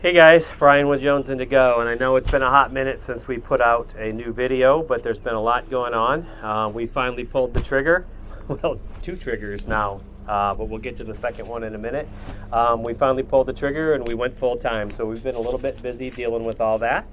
Hey guys, Brian with Jones and To Go, and I know it's been a hot minute since we put out a new video, but there's been a lot going on. We finally pulled the trigger. Well, 2 triggers now, but we'll get to the second one in a minute. We finally pulled the trigger and we went full time, so we've been a little bit busy dealing with all that.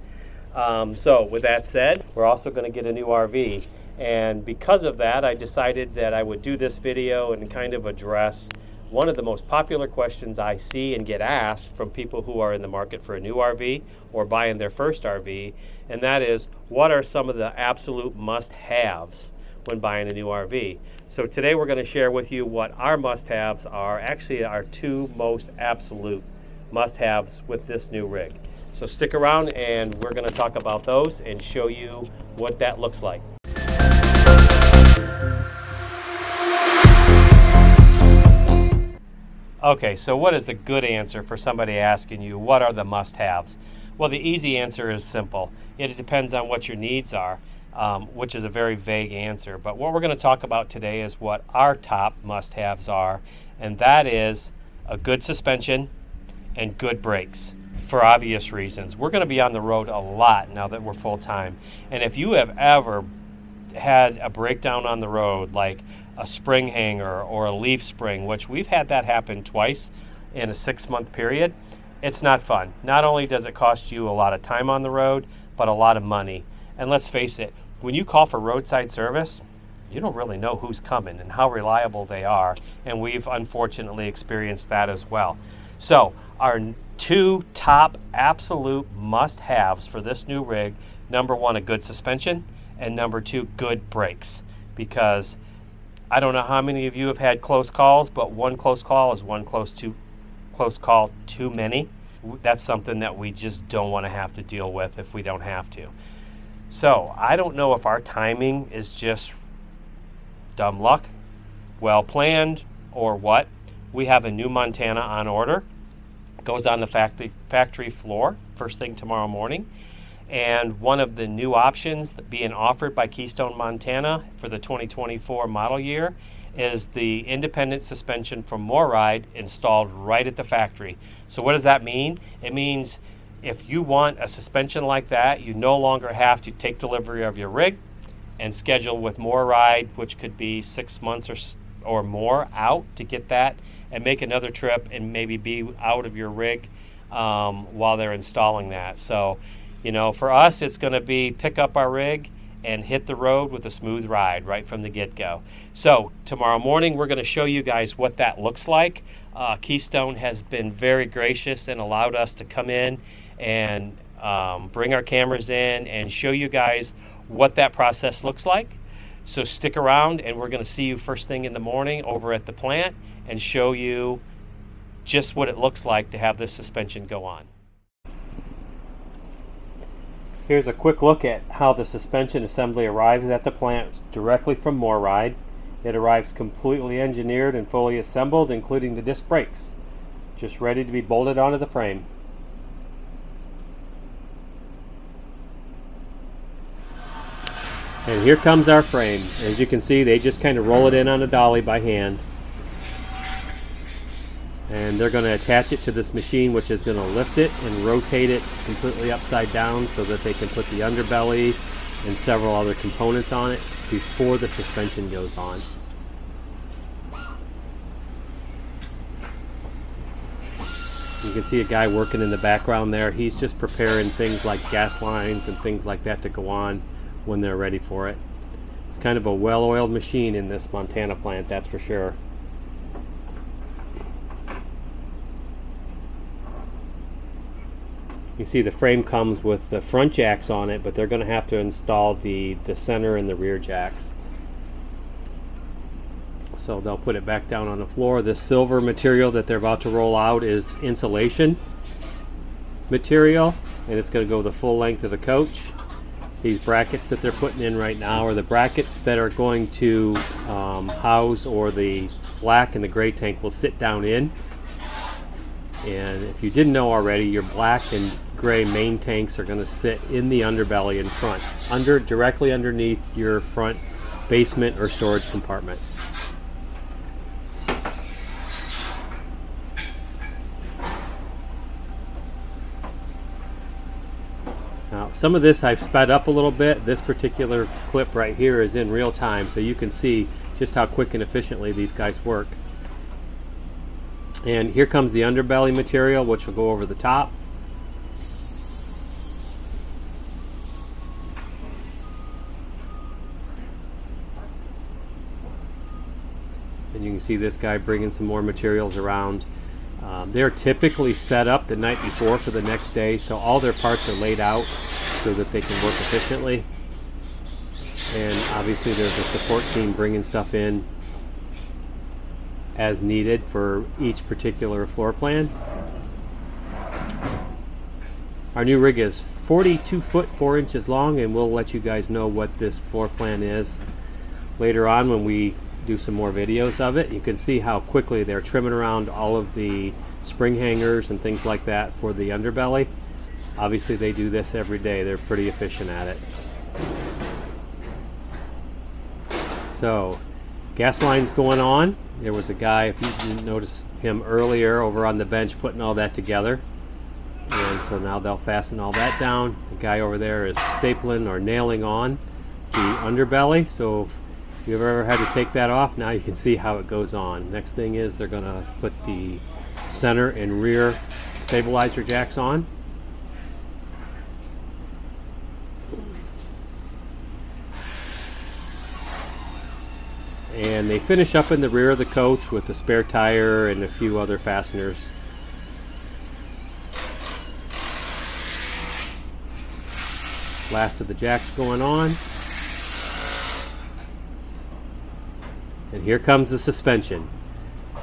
So with that said, we're also going to get a new RV, and because of that I decided that I would do this video and kind of address one of the most popular questions I see and get asked from people who are in the market for a new RV or buying their first RV, and that is, what are some of the absolute must-haves when buying a new RV? So today we're going to share with you what our must-haves are, actually our 2 most absolute must-haves with this new rig. So stick around and we're going to talk about those and show you what that looks like. Okay, so what is a good answer for somebody asking you, what are the must-haves? Well, the easy answer is simple. It depends on what your needs are, which is a very vague answer. But what we're going to talk about today is what our top must-haves are, and that is a good suspension and good brakes, for obvious reasons. We're going to be on the road a lot now that we're full-time. And if you have ever had a breakdown on the road, like a spring hanger or a leaf spring, which we've had that happen twice in a 6-month period, it's not fun. Not only does it cost you a lot of time on the road, but a lot of money. And let's face it, when you call for roadside service, you don't really know who's coming and how reliable they are, and we've unfortunately experienced that as well. So our 2 top absolute must-haves for this new rig: number 1, a good suspension, and number 2, good brakes. Because I don't know how many of you have had close calls, but one close call is one close call too many. That's something that we just don't want to have to deal with if we don't have to. So I don't know if our timing is just dumb luck, well planned, or what. We have a new Montana on order. It goes on the factory floor first thing tomorrow morning. And one of the new options being offered by Keystone Montana for the 2024 model year is the independent suspension from MORryde installed right at the factory. So what does that mean? It means if you want a suspension like that, you no longer have to take delivery of your rig and schedule with MORryde, which could be 6 months or more out to get that, and make another trip and maybe be out of your rig while they're installing that. So, you know, for us, it's going to be pick up our rig and hit the road with a smooth ride right from the get-go. So tomorrow morning, we're going to show you guys what that looks like. Keystone has been very gracious and allowed us to come in and bring our cameras in and show you guys what that process looks like. So stick around, and we're going to see you first thing in the morning over at the plant and show you just what it looks like to have this suspension go on. Here's a quick look at how the suspension assembly arrives at the plant directly from MORryde. It arrives completely engineered and fully assembled, including the disc brakes, just ready to be bolted onto the frame. And here comes our frame. As you can see, they just kind of roll it in on a dolly by hand. And they're going to attach it to this machine, which is going to lift it and rotate it completely upside down so that they can put the underbelly and several other components on it before the suspension goes on. You can see a guy working in the background there. He's just preparing things like gas lines and things like that to go on when they're ready for it. It's kind of a well-oiled machine in this Montana plant, that's for sure. You see the frame comes with the front jacks on it, but they're going to have to install the center and the rear jacks. So they'll put it back down on the floor. This silver material that they're about to roll out is insulation material, and it's going to go the full length of the coach. These brackets that they're putting in right now are the brackets that are going to house, or the black and the gray tank will sit down in. And if you didn't know already, your black and gray main tanks are going to sit in the underbelly in front, directly underneath your front basement or storage compartment. some of this I've sped up a little bit. This particular clip right here is in real time, so you can see just how quick and efficiently these guys work. And here comes the underbelly material, which will go over the top. And you can see this guy bringing some more materials around. They're typically set up the night before for the next day, so all their parts are laid out so that they can work efficiently. And obviously there's a support team bringing stuff in as needed for each particular floor plan. Our new rig is 42 foot 4 inches long, and we'll let you guys know what this floor plan is later on when we do some more videos of it. You can see how quickly they're trimming around all of the spring hangers and things like that for the underbelly. Obviously they do this every day. They're pretty efficient at it. So gas lines going on. There was a guy, if you didn't notice him earlier, over on the bench putting all that together. And so now they'll fasten all that down. The guy over there is stapling or nailing on the underbelly. So if you've ever had to take that off, now you can see how it goes on. Next thing is they're going to put the center and rear stabilizer jacks on. And they finish up in the rear of the coach with a spare tire and a few other fasteners. Last of the jacks going on. And here comes the suspension.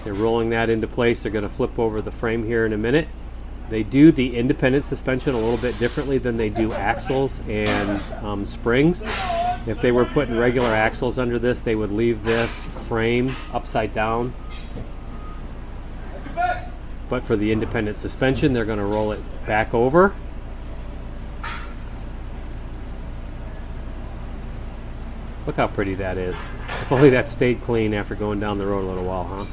They're rolling that into place. They're going to flip over the frame here in a minute. They do the independent suspension a little bit differently than they do axles and springs. If they were putting regular axles under this, they would leave this frame upside down. But for the independent suspension, they're going to roll it back over. Look how pretty that is. If only that stayed clean after going down the road a little while, huh?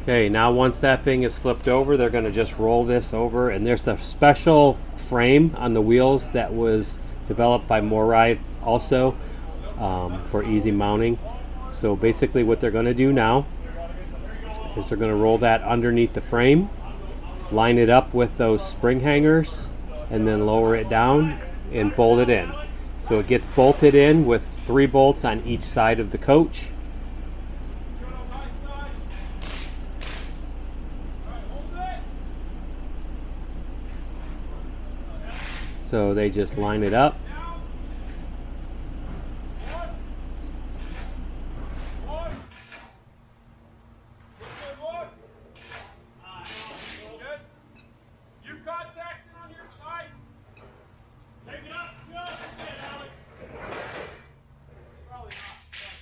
Okay, now once that thing is flipped over, they're going to just roll this over, and there's a special frame on the wheels that was developed by MORryde also for easy mounting. So basically what they're going to do now is they're going to roll that underneath the frame, line it up with those spring hangers, and then lower it down and bolt it in. So it gets bolted in with 3 bolts on each side of the coach. So they just line it up.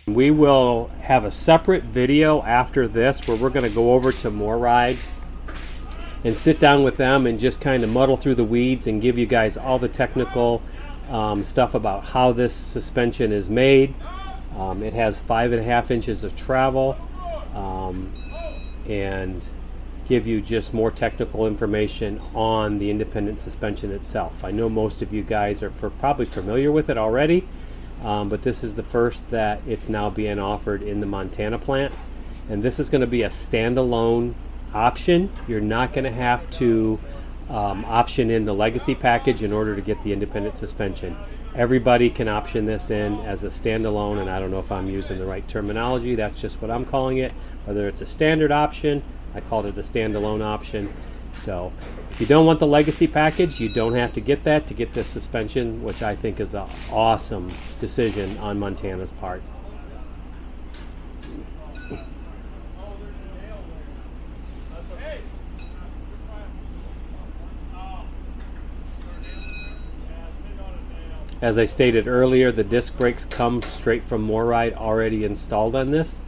We will have a separate video after this where we're going to go over to MORryde and sit down with them and just kind of muddle through the weeds and give you guys all the technical stuff about how this suspension is made. It has 5.5 inches of travel and give you just more technical information on the independent suspension itself. I know most of you guys are probably familiar with it already, but this is the first that it's now being offered in the Montana plant, and this is going to be a standalone option. You're not going to have to option in the legacy package in order to get the independent suspension. Everybody can option this in as a standalone, and I don't know if I'm using the right terminology. That's just what I'm calling it. Whether it's a standard option, I called it a standalone option. So if you don't want the legacy package, you don't have to get that to get this suspension, which I think is an awesome decision on Montana's part. As I stated earlier, the disc brakes come straight from MORryde already installed on this,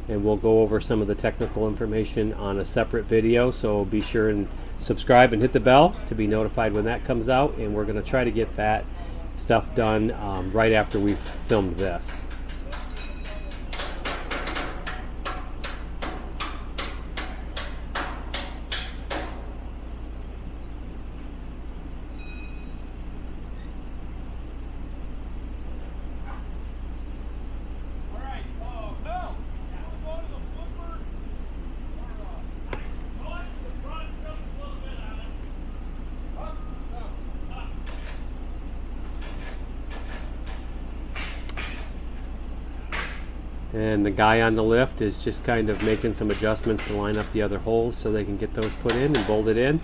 and we'll go over some of the technical information on a separate video, so be sure and subscribe and hit the bell to be notified when that comes out, and we're going to try to get that stuff done right after we've filmed this. And the guy on the lift is just kind of making some adjustments to line up the other holes so they can get those put in and bolted in.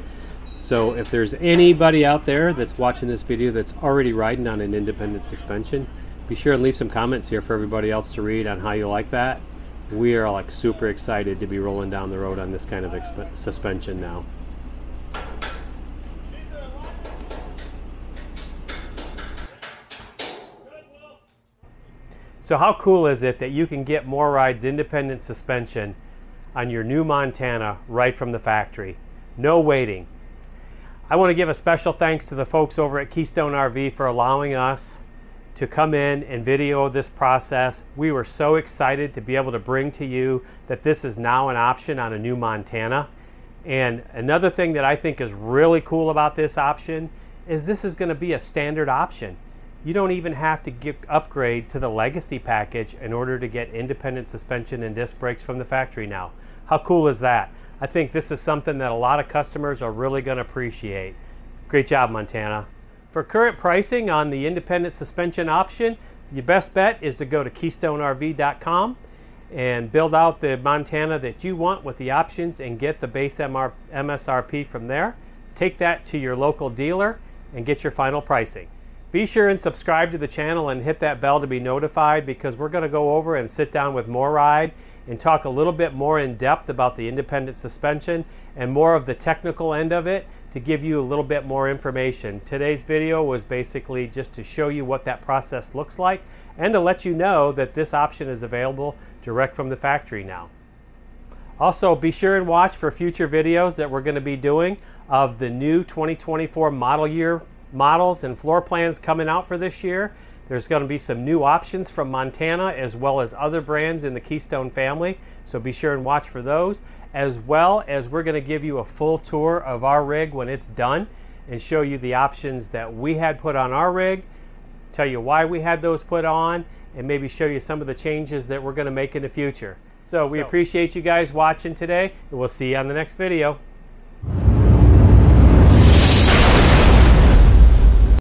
So if there's anybody out there that's watching this video that's already riding on an independent suspension, be sure and leave some comments here for everybody else to read on how you like that. We are like super excited to be rolling down the road on this kind of suspension now. So how cool is it that you can get MORryde's independent suspension on your new Montana right from the factory? No waiting. I want to give a special thanks to the folks over at Keystone RV for allowing us to come in and video this process. We were so excited to be able to bring to you that this is now an option on a new Montana. And another thing that I think is really cool about this option is this is going to be a standard option. You don't even have to upgrade to the Legacy package in order to get independent suspension and disc brakes from the factory now. How cool is that? I think this is something that a lot of customers are really going to appreciate. Great job, Montana. For current pricing on the independent suspension option, your best bet is to go to KeystoneRV.com and build out the Montana that you want with the options and get the base MSRP from there. Take that to your local dealer and get your final pricing. Be sure and subscribe to the channel and hit that bell to be notified, because we're going to go over and sit down with MORryde and talk a little bit more in depth about the independent suspension and more of the technical end of it to give you a little bit more information. Today's video was basically just to show you what that process looks like and to let you know that this option is available direct from the factory now. Also, be sure and watch for future videos that we're going to be doing of the new 2024 model year models and floor plans coming out for this year. There's going to be some new options from Montana as well as other brands in the Keystone family, so be sure and watch for those, as well as we're going to give you a full tour of our rig when it's done and show you the options that we had put on our rig, tell you why we had those put on, and maybe show you some of the changes that we're going to make in the future. So we appreciate you guys watching today, and we'll see you on the next video.